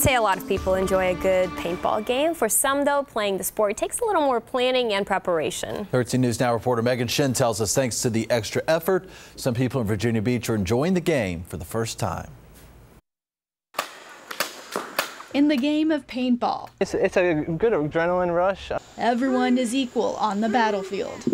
say a lot of people enjoy a good paintball game. For some, though, playing the sport takes a little more planning and preparation. 13 News Now reporter Megan Shinn tells us thanks to the extra effort, some people in Virginia Beach are enjoying the game for the first time. In the game of paintball, It's a good adrenaline rush. everyone is equal on the battlefield.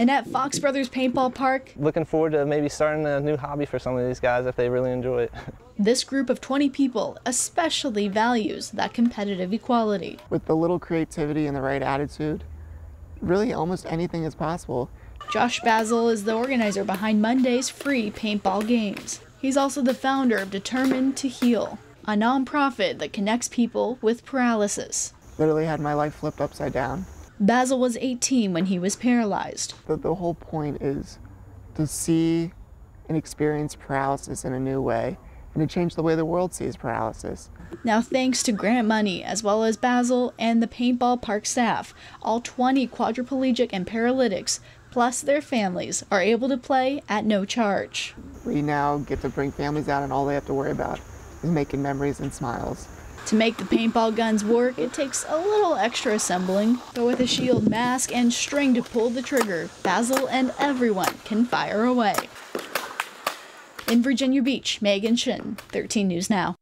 And at Fox Brothers Paintball Park, Looking forward to maybe starting a new hobby for some of these guys if they really enjoy it. this group of 20 people especially values that competitive equality. With a little creativity and the right attitude, really almost anything is possible. Josh Basil is the organizer behind Monday's free paintball games. He's also the founder of Determined to Heal, a nonprofit that connects people with paralysis. Literally had my life flipped upside down. Basil was 18 when he was paralyzed. The whole point is to see and experience paralysis in a new way and to change the way the world sees paralysis. Now, thanks to grant money, as well as Basil and the paintball park staff, all 20 quadriplegic and paralytics, plus their families, are able to play at no charge. We now get to bring families out and all they have to worry about is making memories and smiles. To make the paintball guns work, it takes a little extra assembling, but with a shield, mask, and string to pull the trigger, Basil and everyone can fire away. In Virginia Beach, Megan Shinn, 13 News Now.